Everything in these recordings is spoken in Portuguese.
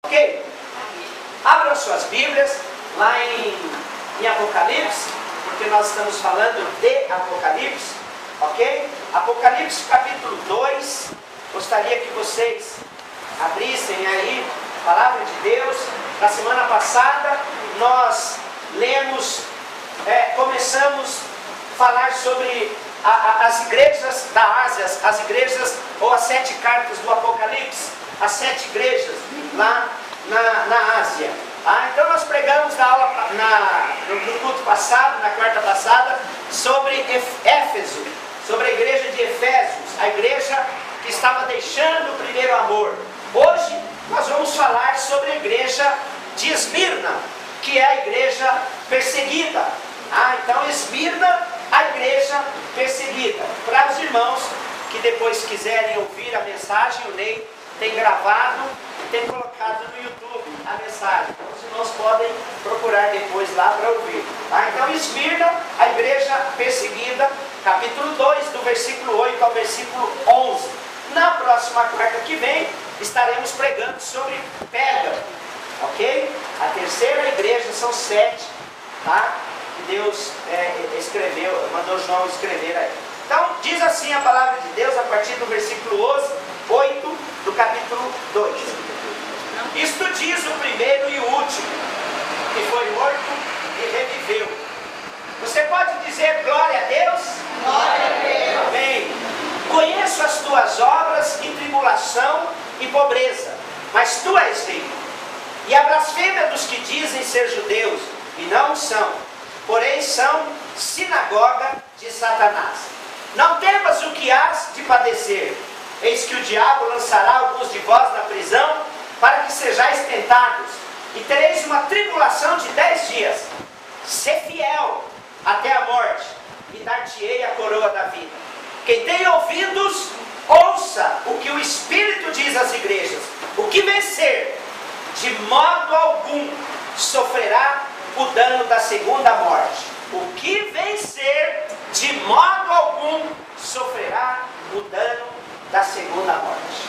Ok? Abram suas Bíblias lá em Apocalipse, porque nós estamos falando de Apocalipse, ok? Apocalipse capítulo 2, gostaria que vocês abrissem aí a palavra de Deus. Na semana passada nós lemos, começamos a falar sobre as igrejas da Ásia, as igrejas ou as 7 cartas do Apocalipse, as 7 igrejas lá na Ásia. Então nós pregamos na aula, no culto passado, na quarta passada, sobre Éfeso, sobre a igreja de Efésios, a igreja que estava deixando o primeiro amor. Hoje nós vamos falar sobre a igreja de Esmirna, que é a igreja perseguida. Então Esmirna, a igreja perseguida. Para os irmãos que depois quiserem ouvir a mensagem, o Ney tem gravado e tem colocado no YouTube a mensagem. Então os irmãos podem procurar depois lá para ouvir. Então Esmirna, a igreja perseguida, capítulo 2, do versículo 8 ao versículo 11. Na próxima quarta que vem, estaremos pregando sobre Pérgamo, ok? A terceira igreja, são 7, tá? Que Deus escreveu, mandou João escrever aí. Então, diz assim a palavra de Deus, a partir do versículo 8 do capítulo 2. Isto diz o primeiro e o último, que foi morto e reviveu. Você pode dizer glória a Deus? Glória a Deus. Amém. Conheço as tuas obras e tribulação e pobreza, mas tu és rico. E a blasfêmia dos que dizem ser judeus e não são, porém são sinagoga de Satanás. Não temas o que hás de padecer. Eis que o diabo lançará alguns de vós na prisão, para que sejais tentados, e tereis uma tribulação de 10 dias. Sê fiel até a morte, e dar-te-ei a coroa da vida. Quem tem ouvidos, ouça o que o Espírito diz às igrejas. O que vencer, de modo algum sofrerá o dano da segunda morte. O que vencer, de modo algum sofrerá o dano da segunda morte.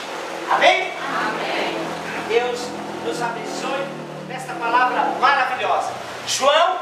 Amém? Amém. Deus nos abençoe nesta palavra maravilhosa. João,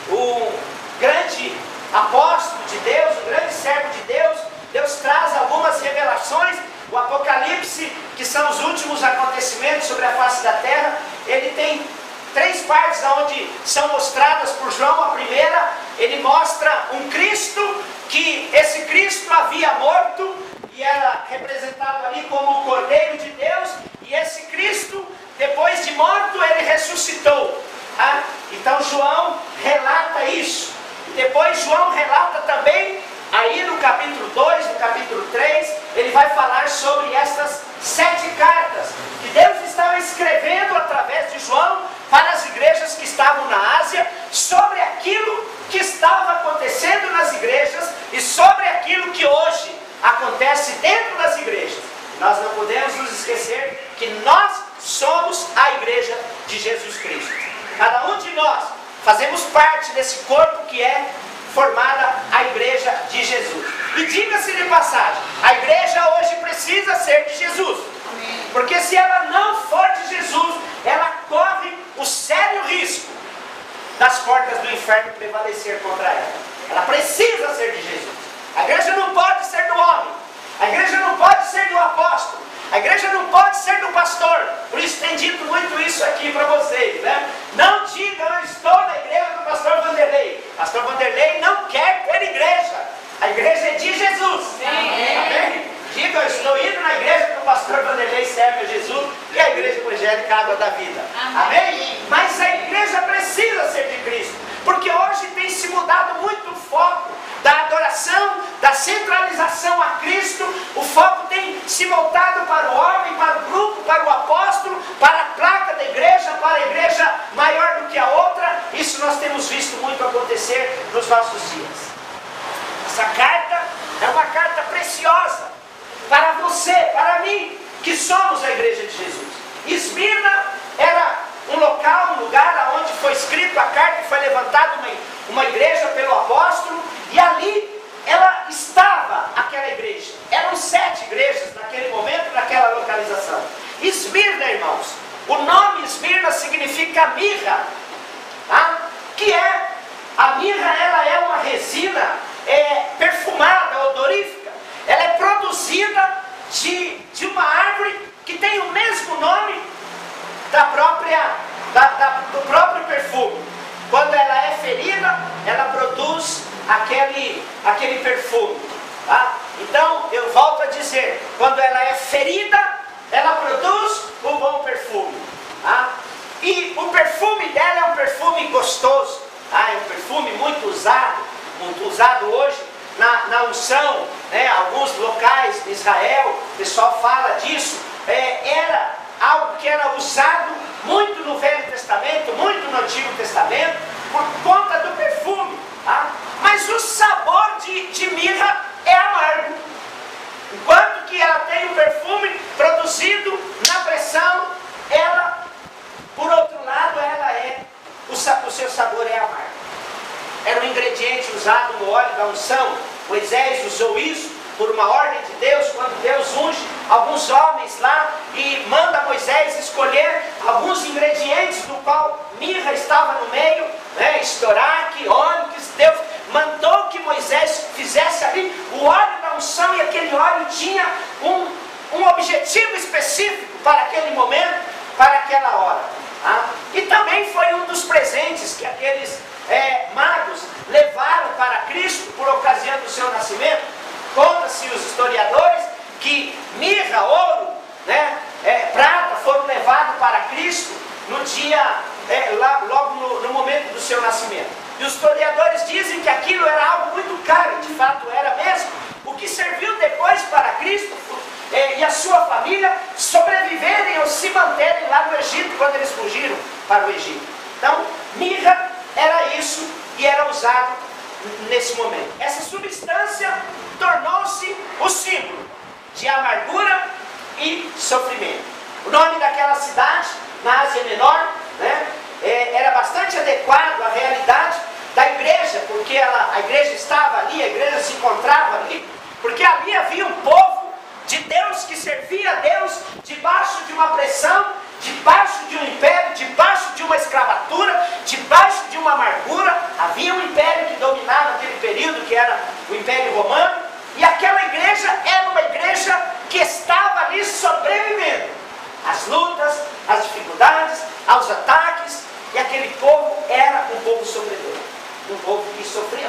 o grande apóstolo de Deus, o grande servo de Deus, Deus traz algumas revelações. O Apocalipse, que são os últimos acontecimentos sobre a face da terra, ele tem 3 partes onde são mostradas por João. A primeira, ele mostra um Cristo, que esse Cristo havia morto e era representado ali como o Cordeiro de Deus, e esse Cristo, depois de morto, ele ressuscitou. Então João relata isso. Depois João relata também, aí no capítulo 2, no capítulo 3, ele vai falar sobre estas 7 cartas que Deus estava escrevendo através de João para as igrejas que estavam na Ásia, sobre aquilo que estava acontecendo nas igrejas e sobre aquilo que hoje acontece dentro das igrejas. Nós não podemos nos esquecer que nós somos a igreja de Jesus Cristo. Cada um de nós fazemos parte desse corpo que é formada a igreja de Jesus. E diga-se de passagem, a igreja hoje precisa ser de Jesus. Amém. Porque se ela não for de Jesus, ela corre o sério risco das portas do inferno prevalecer contra ela. Ela precisa ser de Jesus. A igreja não pode ser do homem. A igreja não pode ser do apóstolo. A igreja não pode ser do pastor. Por isso tem dito muito isso aqui para vocês, né? Não diga, eu estou na igreja do pastor Vanderlei. Pastor Vanderlei não quer ter igreja. A igreja é de Jesus. Amém? Diga, eu estou indo na igreja que o pastor Vanderlei serve a Jesus e a igreja evangélica Água da Vida. Amém? Mas a igreja precisa ser de Cristo. Porque hoje tem se mudado muito o foco da adoração, da centralização a Cristo. O foco tem se voltado para o homem, para o grupo, para o apóstolo, para a placa da igreja, para a igreja maior do que a outra. Isso nós temos visto muito acontecer nos nossos dias. Essa carta é uma carta preciosa para você, para mim, que somos a igreja de Jesus. Esmirna era um local, um lugar onde foi escrito a carta e foi levantada uma igreja pelo apóstolo, e ali ela estava, aquela igreja. Eram 7 igrejas naquele momento, naquela localização. Esmirna, irmãos, o nome Esmirna significa mirra, tá? Que é, a mirra ela é uma resina perfumada, odorífica. Ela é produzida de uma árvore que tem o mesmo nome do próprio perfume. Quando ela é ferida, ela produz aquele perfume, tá? Então, eu volto a dizer, quando ela é ferida, ela produz um bom perfume, tá? E o perfume dela é um perfume gostoso, tá? É um perfume muito usado hoje na unção, né? Alguns locais de Israel, o pessoal fala disso. Era algo que era usado muito no Velho Testamento, muito no Antigo Testamento, por conta do perfume, tá? Mas o sabor de mirra é amargo. Enquanto que ela tem um perfume produzido na pressão, ela, por outro lado, o seu sabor é amargo. Era um ingrediente usado no óleo da unção. Moisés usou isso por uma ordem de Deus, quando Deus unge alguns homens lá e manda Moisés escolher alguns ingredientes, do qual mirra estava no meio, né? Estoraque, ônix. Deus mandou que Moisés fizesse ali o óleo da unção, e aquele óleo tinha um objetivo específico para aquele momento, para aquela hora, tá? E também foi um dos presentes que aqueles magos levaram para Cristo por ocasião do seu nascimento. Conta-se os historiadores que mirra, ouro, né, prata foram levados para Cristo no dia, logo no momento do seu nascimento. E os historiadores dizem que aquilo era algo muito caro, de fato era mesmo, o que serviu depois para Cristo e a sua família sobreviverem ou se manterem lá no Egito, quando eles fugiram para o Egito. Então, mirra era isso e era usado nesse momento. Essa substância tornou-se o símbolo de amargura e sofrimento. O nome daquela cidade, na Ásia Menor, né, era bastante adequado à realidade da igreja, porque a igreja estava ali, a igreja se encontrava ali, porque ali havia um povo de Deus que servia a Deus debaixo de uma pressão, debaixo de um império, debaixo de uma escravatura, debaixo de uma amargura. Havia um império que dominava aquele período, que era o Império Romano, e aquela igreja era uma igreja que estava ali sobrevivendo às lutas, às dificuldades, aos ataques, e aquele povo era um povo sofredor, um povo que sofria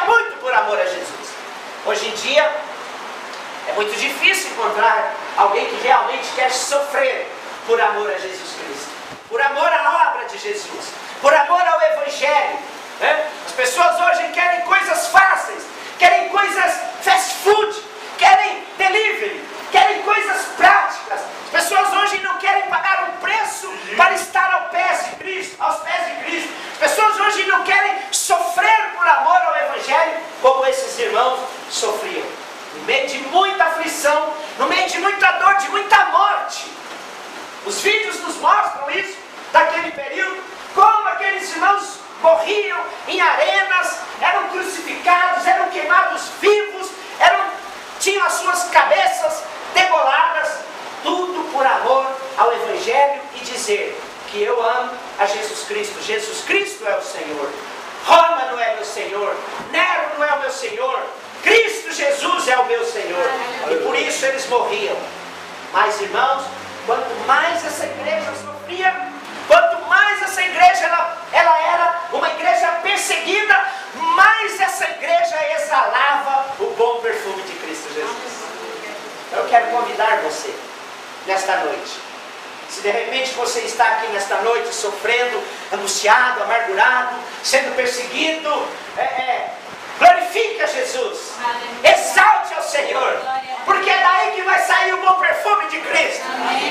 muito por amor a Jesus. Hoje em dia é muito difícil encontrar alguém que realmente quer sofrer por amor a Jesus Cristo, por amor à obra de Jesus, por amor ao Evangelho, né? As pessoas hoje querem coisas fáceis, querem coisas fast food, querem delivery, querem coisas práticas. As pessoas hoje não querem pagar um preço para estar aos pés de Cristo. As pessoas hoje não querem sofrer por amor ao Evangelho, como esses irmãos sofriam. No meio de muita aflição, no meio de muita dor, de muita morte. Os vídeos nos mostram isso, daquele período, como aqueles irmãos morriam em arenas, eram crucificados, eram queimados vivos, tinham as suas cabeças degoladas, tudo por amor ao Evangelho e dizer que eu amo a Jesus Cristo. Jesus Cristo é o Senhor. Roma não é meu Senhor, Nero não é o meu Senhor, Cristo Jesus é o meu Senhor. E por isso eles morriam. Mas, irmãos, quanto mais essa igreja sofria, quanto mais essa igreja ela era uma igreja perseguida, mais essa igreja exalava o bom perfume de Cristo Jesus. Eu quero convidar você nesta noite. Se de repente você está aqui nesta noite sofrendo, angustiado, amargurado, sendo perseguido, glorifique a Jesus, exalte ao Senhor, porque é daí que vai sair o bom perfume de Cristo,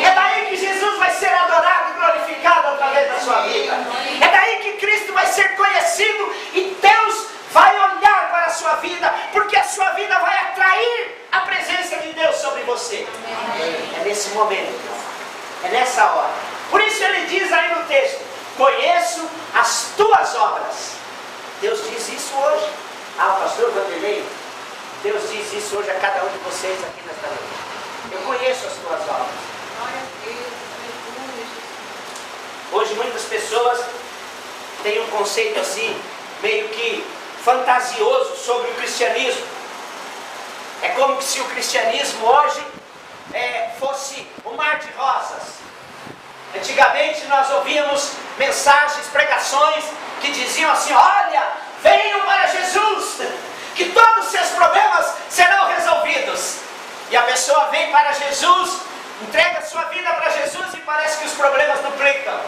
é daí que Jesus vai ser adorado e glorificado através da sua vida, é daí que Cristo vai ser conhecido e Deus vai olhar para a sua vida, porque a sua vida vai atrair a presença de Deus sobre você. É nesse momento, é nessa hora. Por isso ele diz aí no texto: conheço as tuas obras. Deus diz isso hoje ao pastor Vanderlei. Deus diz isso hoje a cada um de vocês aqui nesta noite. Eu conheço as tuas obras. pessoas têm um conceito assim, meio que fantasioso sobre o cristianismo. É como se o cristianismo hoje fosse um mar de rosas. Antigamente nós ouvíamos mensagens, pregações que diziam assim: olha, venham para Jesus, que todos os seus problemas serão resolvidos. E a pessoa vem para Jesus, entrega sua vida para Jesus e parece que os problemas duplicam.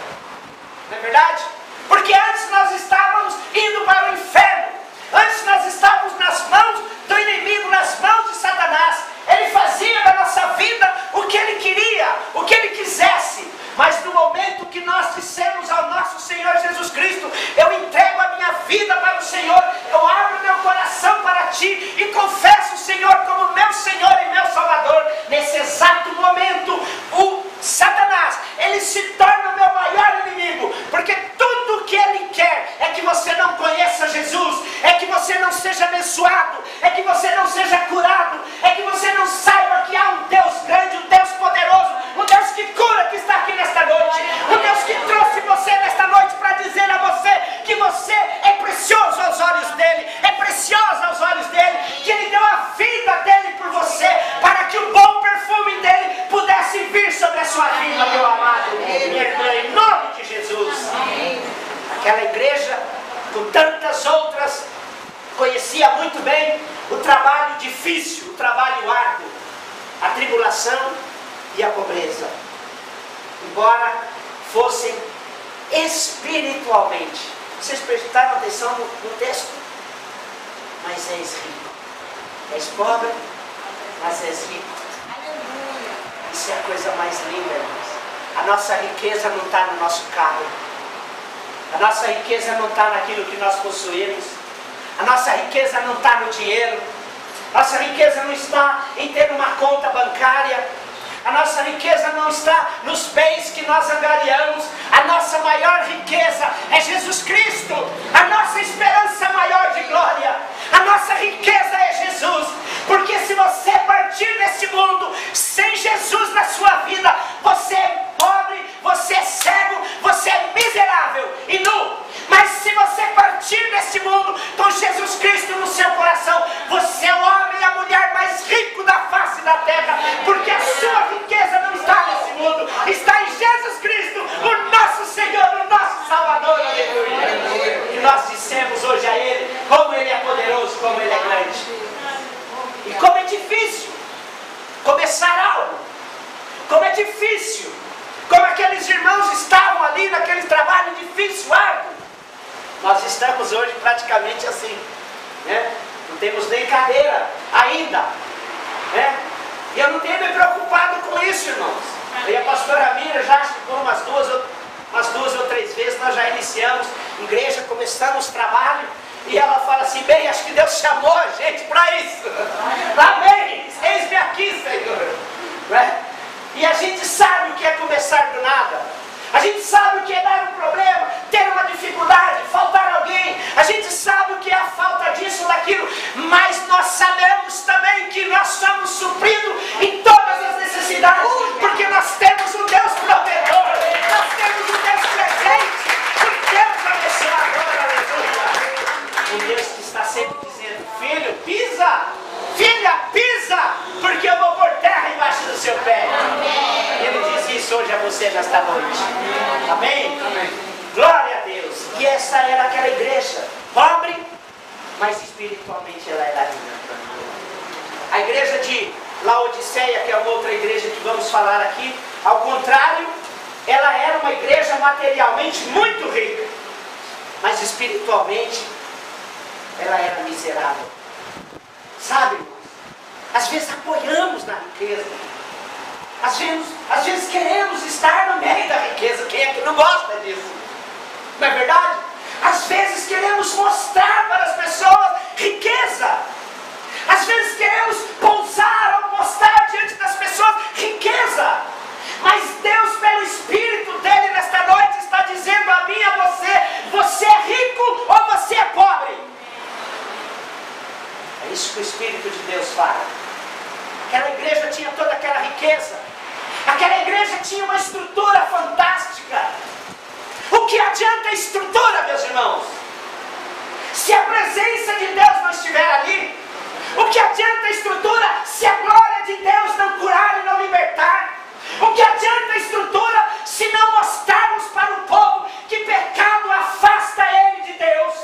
Não é verdade? Porque antes nós estávamos indo para o inferno. Antes nós estávamos nas mãos do inimigo, nas mãos de Satanás. Ele fazia na nossa vida o que ele queria, o que ele quisesse. Mas no momento que nós dissemos ao nosso Senhor Jesus Cristo: eu entrego a minha vida para o Senhor, eu abro meu coração para Ti e confesso o Senhor como meu Senhor e meu Salvador, nesse exato momento, o Satanás, ele se torna o meu maior inimigo, porque tudo o que ele quer é que você não conheça Jesus, é que você não seja abençoado, é que você não seja curado, é que você não saiba que há um Deus grande, um Deus poderoso, um Deus que cura, que está aqui nesta noite, um Deus que trouxe você nesta noite para dizer a você que você é precioso aos olhos dele, é preciosa aos olhos dele, que ele deu a vida dele por você, para que o bom perfume dele pudesse vir sobre a sua vida, meu amado, minha irmã, em nome de Jesus. Aquela igreja, com tantas outras, conhecia muito bem o trabalho difícil, o trabalho árduo, a tribulação e a pobreza. Embora fossem espiritualmente, vocês prestaram atenção no texto? Mas és rico. És pobre, mas és rico. Isso é a coisa mais linda, irmãos. A nossa riqueza não está no nosso carro. A nossa riqueza não está naquilo que nós possuímos. A nossa riqueza não está no dinheiro. Nossa riqueza não está em ter uma conta bancária. A nossa riqueza não está nos bens que nós angariamos. A nossa maior riqueza é Jesus Cristo. A nossa esperança maior de glória. A nossa riqueza é Jesus. Porque se você partir desse mundo sem Jesus na sua vida, você é pobre, você é cego, você é miserável e nu. Mas se você partir desse mundo com Jesus Cristo no seu coração, você é o homem e a mulher mais rico da face da terra. Porque a sua riqueza não está nesse mundo, está em Jesus Cristo, o nosso Senhor, o nosso Salvador. Aleluia. E nós dissemos hoje a Ele como Ele é poderoso, como Ele é grande. E como é difícil começar algo, como é difícil, como aqueles irmãos estavam ali naquele trabalho difícil, árduo. Nós estamos hoje praticamente assim, né? Não temos nem cadeira ainda, né? E eu não tenho me preocupado com isso, irmãos. E a pastora Mira já ficou umas duas ou três vezes, nós já iniciamos igreja, começamos trabalho. E ela fala assim: bem, acho que Deus chamou a gente para isso. Amém, eis-me aqui, Senhor. Né? E a gente sabe o que é começar do nada. A gente sabe o que é dar um problema, ter uma dificuldade, faltar alguém. A gente sabe o que é a falta disso ou daquilo. Mas nós sabemos também que nós somos supridos em todas as necessidades. Porque nós temos um Deus provedor. Nós temos um Deus presente. Um Deus abençoador. Aleluia. Um Deus que está sempre dizendo: filho, pisa. Filha, pisa. Porque eu vou pôr terra embaixo do seu pé. Amém. Ele diz isso hoje a você nesta noite. Amém? Amém. Glória a Deus. E essa era aquela igreja pobre, mas espiritualmente ela era rica. A igreja de Laodiceia, que é uma outra igreja que vamos falar aqui, ao contrário, ela era uma igreja materialmente muito rica, mas espiritualmente ela era miserável. Sabe, irmãos? Às vezes apoiamos na riqueza. Às vezes queremos estar no meio da riqueza. Quem é que não gosta disso? Não é verdade? Às vezes queremos mostrar para as pessoas riqueza. Às vezes queremos pousar ou mostrar diante das pessoas riqueza. Mas Deus, pelo Espírito dele nesta noite, está dizendo a mim e a você: você é rico ou você é pobre? É isso que o Espírito de Deus fala. Aquela igreja tinha toda aquela riqueza. Aquela igreja tinha uma estrutura fantástica. O que a O que adianta a estrutura se a glória de Deus não curar e não libertar? O que adianta a estrutura se não mostrarmos para o povo que pecado afasta ele de Deus?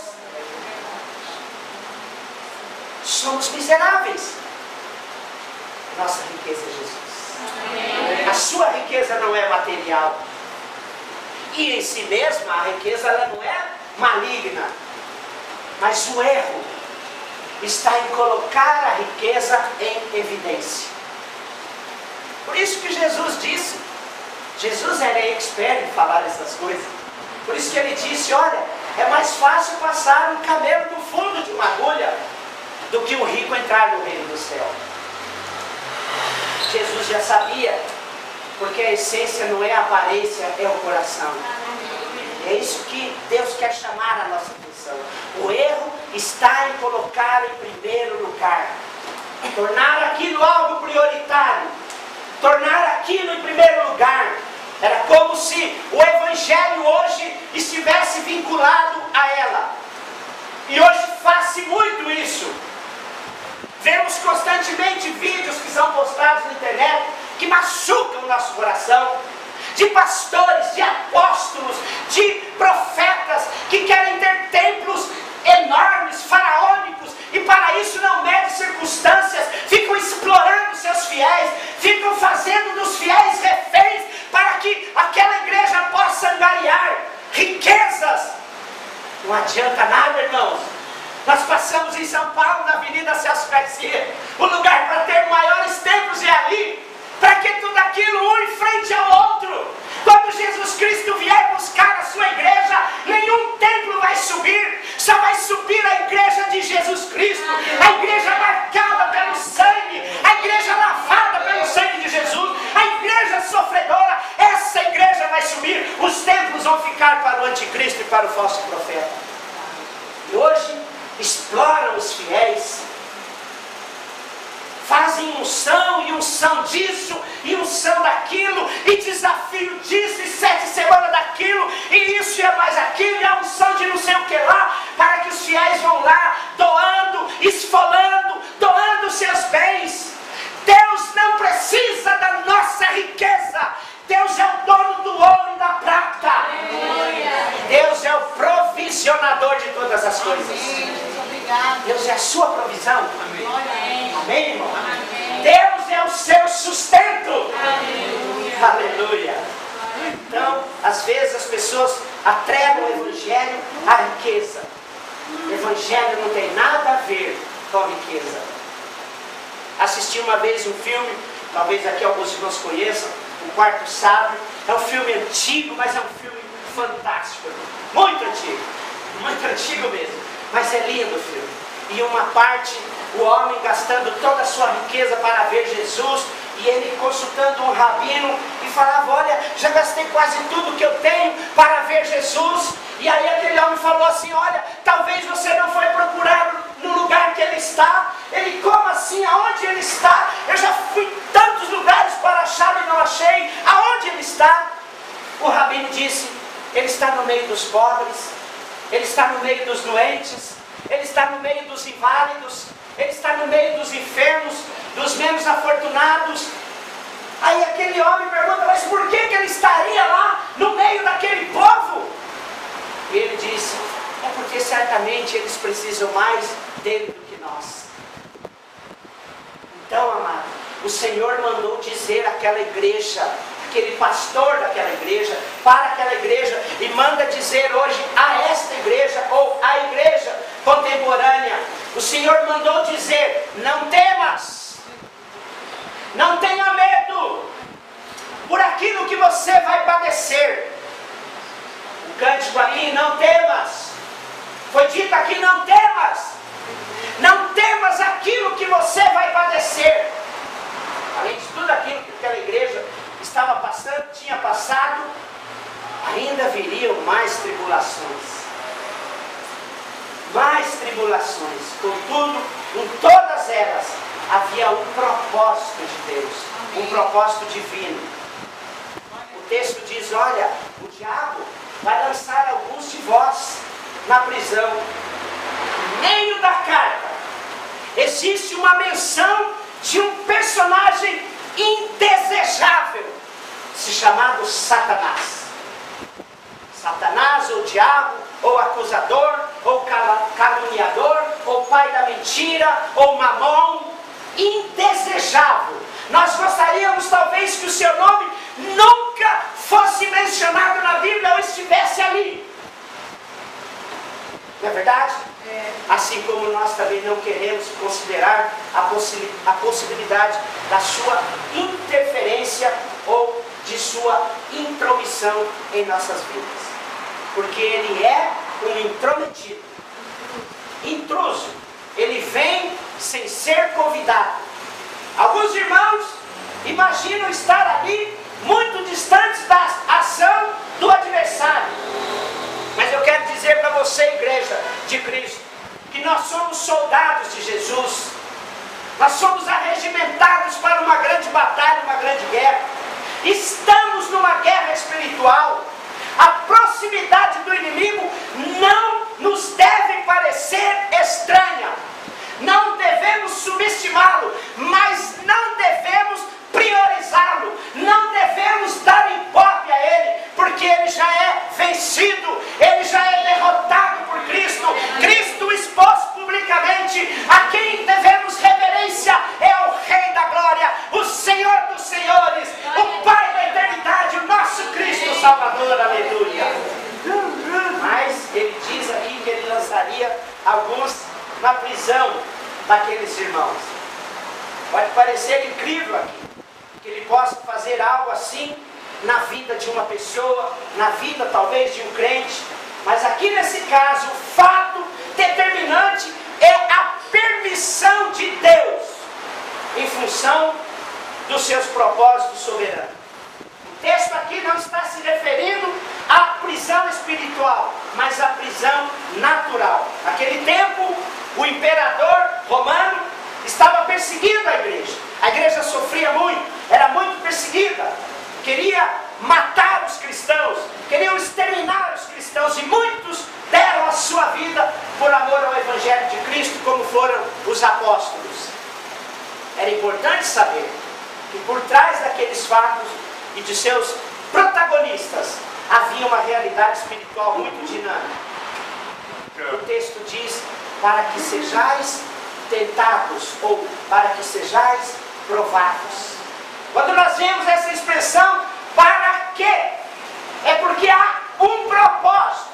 Somos miseráveis. Nossa riqueza é Jesus. A sua riqueza não é material. E em si mesma a riqueza ela não é maligna. Mas o erro está em colocar a riqueza em evidência. Por isso que Jesus disse, Jesus era expert em falar essas coisas. Por isso que ele disse, olha, é mais fácil passar um camelo no fundo de uma agulha do que um rico entrar no reino do céu. Jesus já sabia, porque a essência não é a aparência, é o coração. É isso que Deus quer chamar a nossa atenção. O erro está em colocar em primeiro lugar, tornar aquilo algo prioritário, tornar aquilo em primeiro lugar. Era como se o Evangelho hoje estivesse vinculado a ela. E hoje faz-se muito isso. Vemos constantemente vídeos que são postados na internet que machucam o nosso coração, de pastores, de apóstolos, de profetas que querem ter templos enormes, faraônicos, e para isso não medem circunstâncias, ficam explorando seus fiéis, ficam fazendo dos fiéis reféns para que aquela igreja possa angariar riquezas. Não adianta nada, irmãos. Nós passamos em São Paulo, na Avenida Celso Garcia, o lugar para ter maiores templos é ali. Para que tudo aquilo um em frente ao outro? Quando Jesus Cristo vier buscar a sua igreja, nenhum templo vai subir, só vai subir a igreja de Jesus Cristo, a igreja marcada pelo sangue, a igreja lavada pelo sangue de Jesus, a igreja sofredora. Essa igreja vai subir, os templos vão ficar para o anticristo e para o falso profeta. E hoje exploram os fiéis, fazem unção e unção disso e unção daquilo, e desafio disso e 7 semanas daquilo, e isso e mais aquilo, e a unção de não sei o que lá, para que os fiéis vão lá doando, esfolando, doando seus bens. Deus não precisa da nossa riqueza. Deus é o dono do ouro e da prata. Deus é o provisionador de todas as coisas. Deus é a sua provisão. Amém, irmão? Deus é o seu sustento. Aleluia. Então, às vezes as pessoas atrelam o Evangelho à riqueza. O Evangelho não tem nada a ver com a riqueza. Assisti uma vez um filme, talvez aqui alguns de nós conheçam, O Quarto Sábio. É um filme antigo, mas é um filme fantástico. Muito antigo mesmo. Mas é lindo o filme. E uma parte, o homem gastando toda a sua riqueza para ver Jesus, e ele consultando um rabino e falava, olha, já gastei quase tudo que eu tenho para ver Jesus. E aí aquele homem falou assim, olha, talvez você não foi procurar no lugar que ele está. Ele, como assim? Aonde ele está? Eu já fui em tantos lugares para achá-lo e não achei. Aonde ele está? O rabino disse, ele está no meio dos pobres, ele está no meio dos doentes, ele está no meio dos inválidos, ele está no meio dos enfermos, dos menos afortunados. Aí aquele homem pergunta, mas por que ele estaria lá no meio daquele povo? E ele disse, é porque certamente eles precisam mais dele do que nós. Então, amado, o Senhor mandou dizer àquela igreja, aquele pastor daquela igreja, para aquela igreja, e manda dizer hoje a esta igreja, ou a igreja contemporânea, o Senhor mandou dizer, não temas, não tenha medo, por aquilo que você vai padecer. O cântico aqui, não temas, foi dito aqui, não temas, não temas aquilo que você vai padecer. Além de tudo aquilo que aquela igreja estava passando, tinha passado, ainda viriam mais tribulações. Mais tribulações. Contudo, em todas elas havia um propósito de Deus, um propósito divino. O texto diz, olha, o diabo vai lançar alguns de vós na prisão, no meio da carta, existe uma menção de um personagem indesejável, se chamado Satanás. Satanás, ou diabo, ou acusador, ou caluniador, ou pai da mentira, ou mamon, indesejável. Nós gostaríamos talvez que o seu nome nunca fosse mencionado na Bíblia ou estivesse ali. Não é verdade? Assim como nós também não queremos considerar a possibilidade da sua interferência ou de sua intromissão em nossas vidas. Porque ele é um intrometido, intruso. Ele vem sem ser convidado. Alguns irmãos imaginam estar ali muito distantes da ação do adversário. Mas eu quero dizer para você, igreja de Cristo, que nós somos soldados de Jesus. Nós somos arregimentados para uma grande batalha, uma grande guerra. Estamos numa guerra espiritual. A proximidade do inimigo não nos deve parecer estranha. Não devemos subestimá-lo, mas não devemos priorizá-lo. Não devemos dar ibope a ele, porque ele já é vencido, ele já é derrotado por Cristo. Cristo expôs publicamente. A quem devemos reverência é o Rei da Glória, o Senhor dos Senhores, o Pai da eternidade, o nosso Cristo Salvador. Aleluia. Mas ele diz aqui que ele lançaria alguns na prisão daqueles irmãos. Pode parecer incrível aqui que ele possa fazer algo assim na vida de uma pessoa, na vida talvez de um crente, mas aqui nesse caso o fato determinante é a permissão de Deus em função dos seus propósitos soberanos. O texto aqui não está se referindo à prisão espiritual, mas à prisão natural. Naquele tempo, o imperador romano estava perseguindo a igreja. A igreja sofria muito, era muito perseguida. Queria matar os cristãos, queriam exterminar os cristãos, e muitos deram a sua vida por amor ao Evangelho de Cristo, como foram os apóstolos. Era importante saber que por trás daqueles fatos e de seus protagonistas havia uma realidade espiritual muito dinâmica. O texto diz: para que sejais tentados, ou para que sejais provados. Quando nós vemos essa expressão, para quê? É porque há um propósito.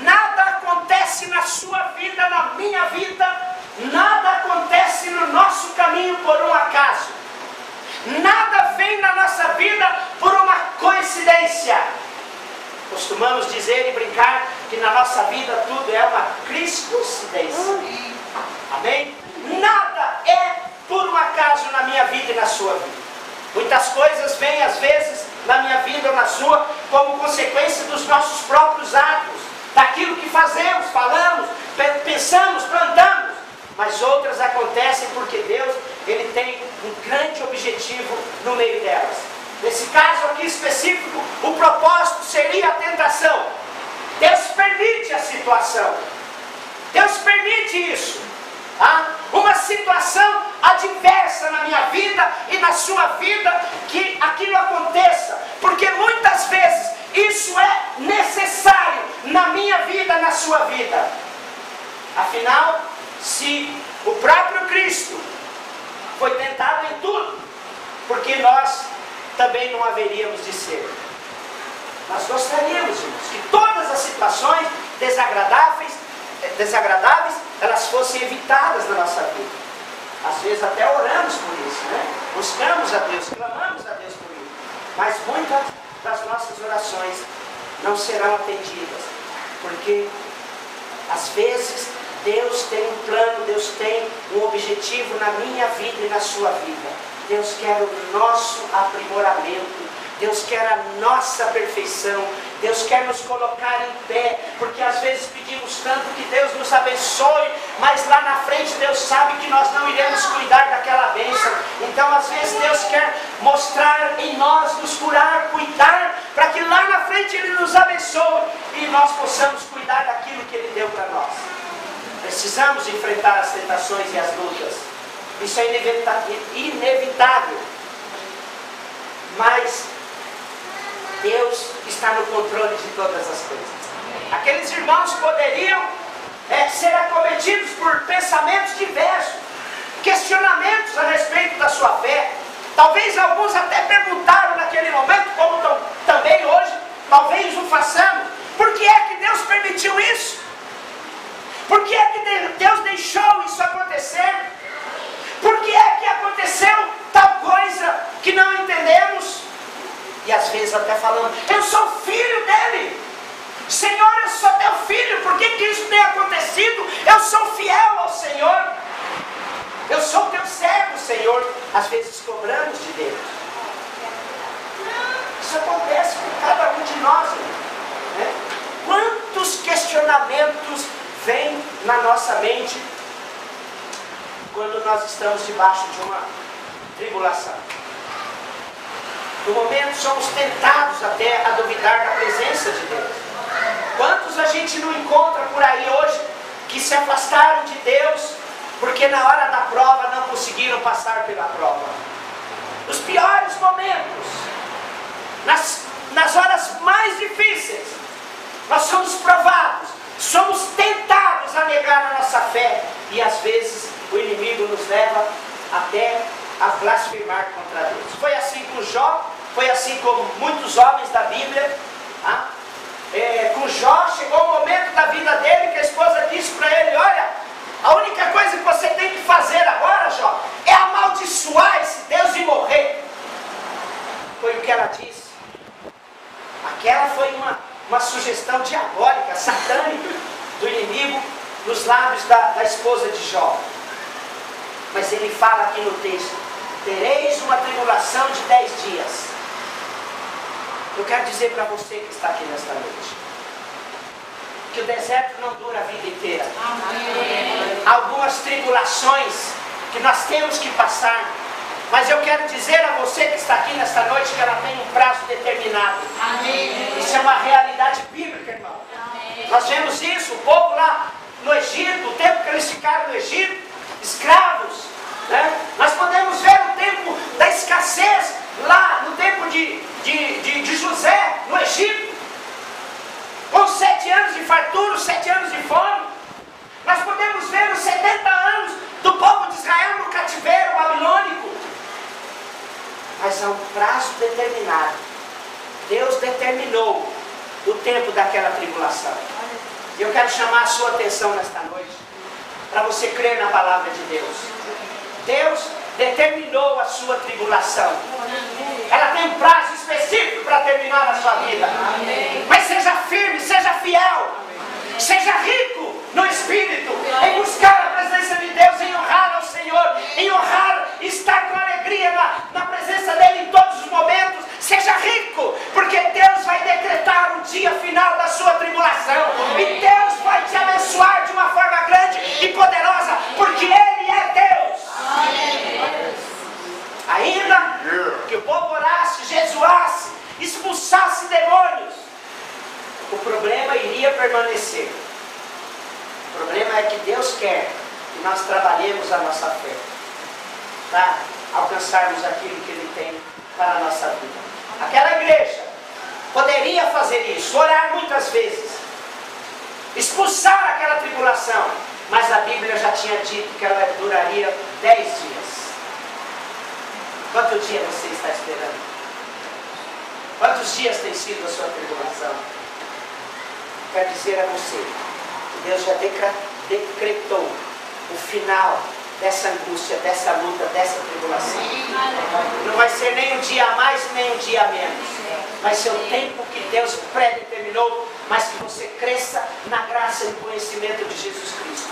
Nada acontece na sua vida, na minha vida, nada acontece no nosso caminho por um acaso. Nada vem na nossa vida por uma coincidência. Costumamos dizer e brincar que na nossa vida tudo é uma criscoincidência. Amém? Nada é por um acaso na minha vida e na sua vida. Muitas coisas vêm às vezes na minha vida ou na sua como consequência dos nossos próprios atos, daquilo que fazemos, falamos, pensamos, plantamos. Mas outras acontecem porque Deus, Ele tem um grande objetivo no meio delas. Nesse caso aqui específico, o propósito seria a tentação. Deus permite a situação. Deus permite isso. Uma situação adversa na minha vida e na sua vida, que aquilo aconteça. Porque muitas vezes isso é necessário na minha vida, na sua vida. Afinal, se o próprio Cristo foi tentado em tudo, porque nós também não haveríamos de ser. Nós gostaríamos, irmãos, que todas as situações desagradáveis, elas fossem evitadas na nossa vida. Às vezes até oramos por isso, né? Buscamos a Deus, clamamos a Deus por isso. Mas muitas das nossas orações não serão atendidas, porque às vezes Deus tem um plano, Deus tem um objetivo na minha vida e na sua vida. Deus quer o nosso aprimoramento, Deus quer a nossa perfeição, Deus quer nos colocar em pé, porque às vezes pedimos tanto que Deus nos abençoe, mas lá na frente Deus sabe que nós não iremos cuidar daquela bênção. Então às vezes Deus quer mostrar em nós, nos curar, cuidar, para que lá na frente Ele nos abençoe e nós possamos cuidar daquilo que Ele deu para nós. Precisamos enfrentar as tentações e as lutas. Isso é inevitável. Mas Deus está no controle de todas as coisas. Aqueles irmãos poderiam ser acometidos por pensamentos diversos, questionamentos a respeito da sua fé. Talvez alguns até perguntaram naquele momento, como também hoje, talvez o façamos: por que é que Deus permitiu isso? Por que é que Deus deixou isso acontecer? Por que é que aconteceu tal coisa que não entendemos? E às vezes até falamos: eu sou filho dele. Senhor, eu sou teu filho, por que isso tem acontecido? Eu sou fiel ao Senhor. Eu sou teu servo, Senhor. Às vezes cobramos de Deus. Isso acontece com cada um de nós, né? Quantos questionamentos vêm na nossa mente quando nós estamos debaixo de uma tribulação? No momento somos tentados até a duvidar da presença de Deus. Quantos a gente não encontra por aí hoje que se afastaram de Deus porque na hora da prova não conseguiram passar pela prova? Nos piores momentos, nas horas mais difíceis, nós somos provados, somos tentados a negar a nossa fé, e às vezes o inimigo nos leva até a blasfemar contra Deus. Foi assim com Jó, foi assim com muitos homens da Bíblia. Com Jó chegou um momento da vida dele que a esposa disse para ele: olha, a única coisa que você tem que fazer agora, Jó, é amaldiçoar esse Deus e morrer. Foi o que ela disse. Aquela foi uma sugestão diabólica, satânica do inimigo nos lábios da esposa de Jó. Mas ele fala aqui no texto: tereis uma tribulação de 10 dias. Eu quero dizer para você que está aqui nesta noite, que o deserto não dura a vida inteira. Amém. Há algumas tribulações que nós temos que passar, mas eu quero dizer a você que está aqui nesta noite que ela tem um prazo determinado. Amém. Isso é uma realidade bíblica, irmão. Amém. Nós vemos isso, o povo lá no Egito, o tempo que eles ficaram no Egito, escravos, né? Nós podemos ver o tempo da escassez lá no tempo de José, no Egito, com 7 anos de fartura, 7 anos de fome. Nós podemos ver os 70 anos do povo de Israel no cativeiro babilônico. Mas há um prazo determinado. Deus determinou o tempo daquela tribulação. E eu quero chamar a sua atenção nesta noite, para você crer na palavra de Deus. Deus determinou a sua tribulação. Ela tem um prazo específico para terminar na sua vida. Mas seja firme, seja fiel, seja rico no Espírito, em buscar a presença de Deus, em honrar ao Senhor, em honrar, estar com alegria na presença dEle em todos os momentos. Seja rico, porque Deus vai decretar o dia final da sua tribulação, e Deus vai te abençoar de uma forma grande e poderosa, porque Ele é Deus. Ainda que o povo orasse, jejuasse, expulsasse demônios, o problema iria permanecer. O problema é que Deus quer que nós trabalhemos a nossa fé para alcançarmos aquilo que Ele tem para a nossa vida. Aquela igreja poderia fazer isso, orar muitas vezes, expulsar aquela tribulação, mas a Bíblia já tinha dito que ela duraria 10 dias. Quanto dia você está esperando? Quantos dias tem sido a sua tribulação? Quero dizer a você que Deus já decretou o final dessa angústia, dessa luta, dessa tribulação. Não vai ser nem um dia a mais, nem um dia a menos. Vai ser o tempo que Deus predeterminou, mas que você cresça na graça e no conhecimento de Jesus Cristo.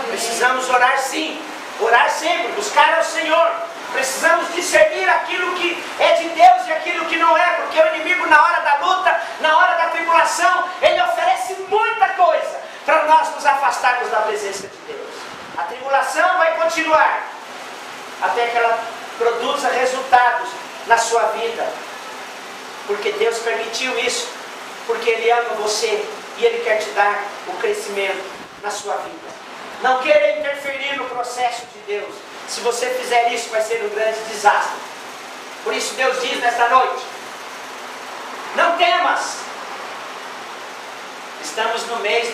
Precisamos orar sim, orar sempre, buscar ao Senhor. Precisamos discernir aquilo que é de Deus e aquilo que não é, porque o inimigo, na hora da luta, na hora da tribulação, ele oferece muita coisa para nós nos afastarmos da presença de Deus. A tribulação vai continuar até que ela produza resultados na sua vida, porque Deus permitiu isso, porque Ele ama você e Ele quer te dar o crescimento na sua vida. Não queira interferir no processo de Deus. Se você fizer isso, vai ser um grande desastre. Por isso Deus diz nesta noite: não temas. Estamos no mês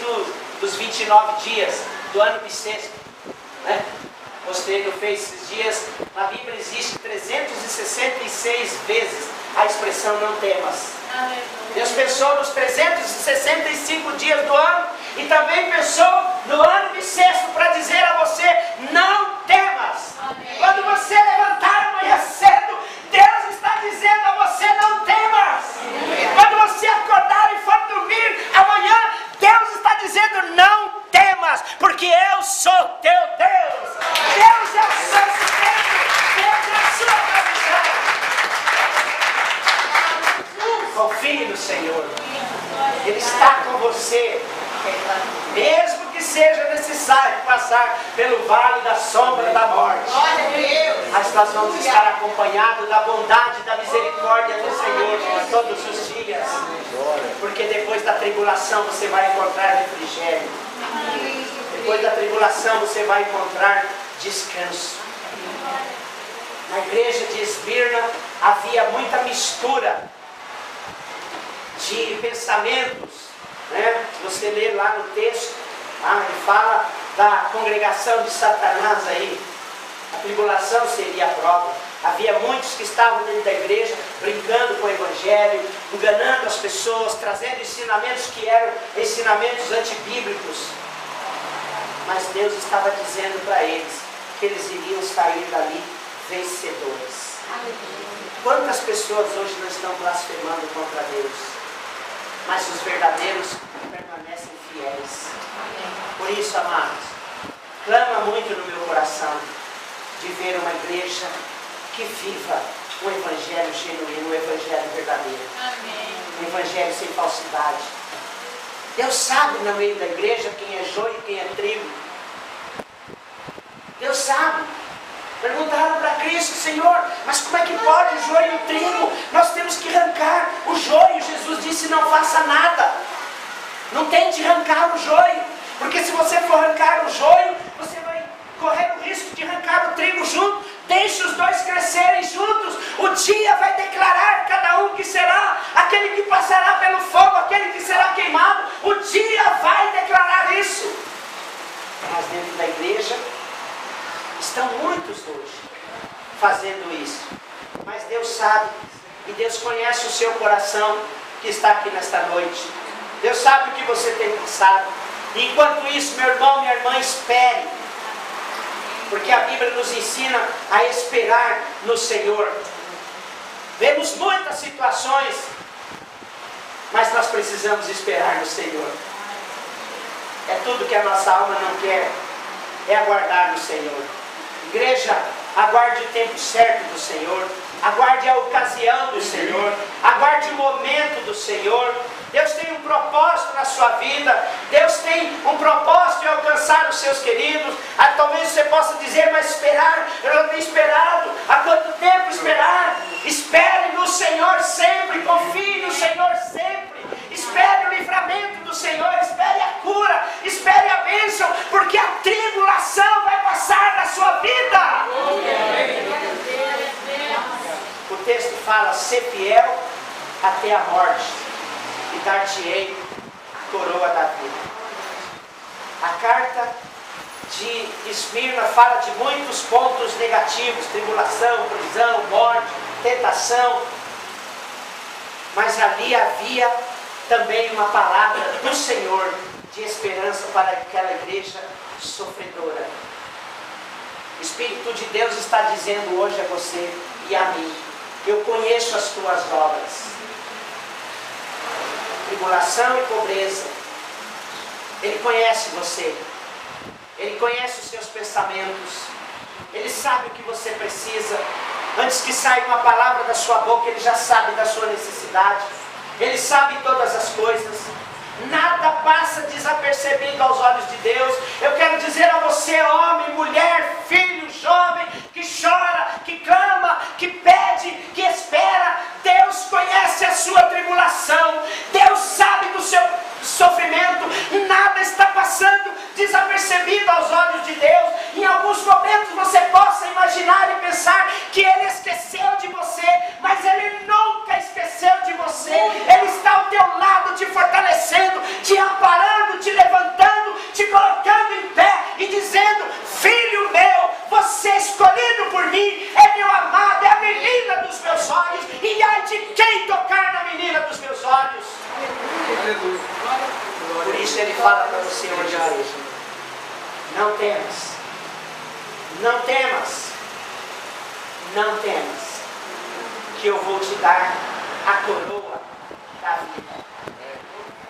dos 29 dias do ano bissexto, né? Você não fez esses dias. Na Bíblia existe 366 vezes a expressão não temas. Deus pensou nos 365 dias do ano e também pensou no ano bissexto para dizer a você: não temas. Quando você levantar amanhã cedo, Deus está dizendo a você: não temas. Quando você acordar e for dormir amanhã, Deus está dizendo: não temas, porque eu sou teu Deus. Deus é o seu sustento, Deus é a sua provisão. Confie no Senhor, Ele está com você, mesmo que seja necessário passar pelo vale da sombra da morte. Mas nós vamos estar acompanhados da bondade e da misericórdia do Senhor todos os dias, porque depois da tribulação você vai encontrar refrigério, depois da tribulação você vai encontrar descanso. Na igreja de Esmirna havia muita mistura de pensamentos, né? Você lê lá no texto, ele fala da congregação de Satanás aí. A tribulação seria a prova. Havia muitos que estavam dentro da igreja brincando com o evangelho, enganando as pessoas, trazendo ensinamentos que eram ensinamentos antibíblicos. Mas Deus estava dizendo para eles que eles iriam sair dali vencedores. Quantas pessoas hoje não estão blasfemando contra Deus? Mas os verdadeiros permanecem fiéis. Por isso, amados, clama muito no meu coração de ver uma igreja que viva um evangelho genuíno, um evangelho verdadeiro. Amém. Um evangelho sem falsidade. Deus sabe no meio da igreja quem é joio e quem é trigo. Deus sabe. Perguntaram para Cristo: Senhor, mas como é que pode o joio e o trigo? Nós temos que arrancar o joio. Jesus disse: não faça nada. Não tente arrancar o joio, porque se você for arrancar o joio, você vai correr o risco de arrancar o trigo junto. Deixe os dois crescerem juntos. O dia vai declarar cada um que será aquele que passará pelo fogo, aquele que será queimado. O dia vai declarar isso. Mas dentro da igreja estão muitos hoje fazendo isso. Mas Deus sabe, e Deus conhece o seu coração que está aqui nesta noite. Deus sabe o que você tem passado. E enquanto isso, meu irmão, minha irmã, espere. Porque a Bíblia nos ensina a esperar no Senhor. Vemos muitas situações, mas nós precisamos esperar no Senhor. É tudo que a nossa alma não quer, é aguardar no Senhor. Igreja, aguarde o tempo certo do Senhor, aguarde a ocasião do Senhor, aguarde o momento do Senhor. Deus tem um propósito na sua vida, Deus tem um propósito em alcançar os seus queridos. Talvez você possa dizer: mas esperar, eu não tenho esperado. Há quanto tempo esperar? Espere no Senhor sempre, confie no Senhor sempre. Espere o livramento do Senhor, espere a cura, espere a bênção, porque a tribulação vai passar na sua vida. O texto fala: ser fiel até a morte, e dar-te-ei a coroa da vida. A carta de Esmirna fala de muitos pontos negativos: tribulação, prisão, morte, tentação. Mas ali havia também uma palavra do Senhor de esperança para aquela igreja sofredora. O Espírito de Deus está dizendo hoje a você e a mim: eu conheço as tuas obras. Tribulação e pobreza. Ele conhece você. Ele conhece os seus pensamentos. Ele sabe o que você precisa. Antes que saia uma palavra da sua boca, Ele já sabe da sua necessidade. Ele sabe todas as coisas. Nada passa desapercebido aos olhos de Deus. Eu quero dizer a você, homem, mulher, filho, jovem, que chora, que clama, que pede, que espera: Deus conhece a sua tribulação. Deus sabe do seu sofrimento. Nada está passando desapercebido aos olhos Por isso ele fala para você hoje, igreja: não temas, não temas, não temas, que eu vou te dar a coroa da vida.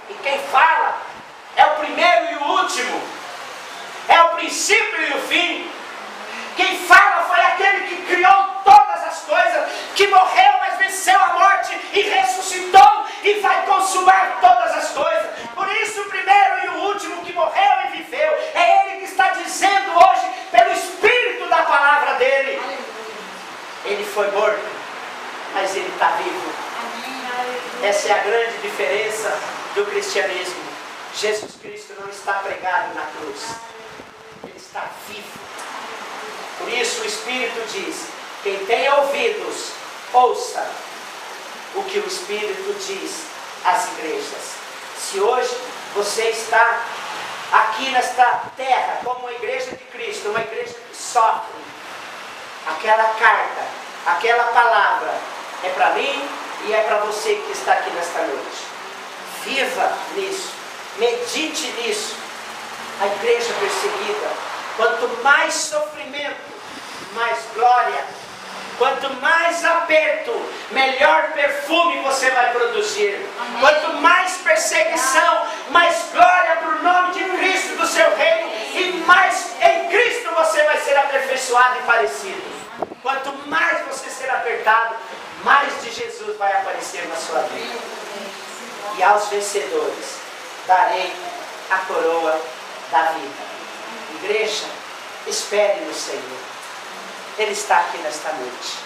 E quem fala é o primeiro e o último, é o princípio e o fim. Quem fala foi aquele que criou todas as coisas, que morreu, mas venceu a morte e ressuscitou e vai consumar todas as coisas. Por isso o primeiro e o último que morreu e viveu, é Ele que está dizendo hoje, pelo Espírito da palavra dEle: Ele foi morto, mas Ele está vivo. Essa é a grande diferença do cristianismo. Jesus Cristo não está pregado na cruz, Ele está vivo. Por isso o Espírito diz: quem tem ouvidos, ouça o que o Espírito diz às igrejas. Se hoje você está aqui nesta terra como uma igreja de Cristo, uma igreja que sofre, aquela carta, aquela palavra é para mim e é para você que está aqui nesta noite. Viva nisso, medite nisso. A igreja perseguida, quanto mais sofrimento, mais glória. Quanto mais aperto, melhor perfume você vai produzir. Quanto mais perseguição, mais glória para o nome de Cristo, do seu reino, e mais em Cristo você vai ser aperfeiçoado e parecido. Quanto mais você ser apertado, mais de Jesus vai aparecer na sua vida. E aos vencedores darei a coroa da vida. Igreja, espere no Senhor. Ele está aqui nesta noite.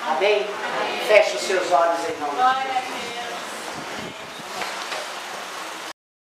Amém? Amém. Feche os seus olhos em nome de Jesus.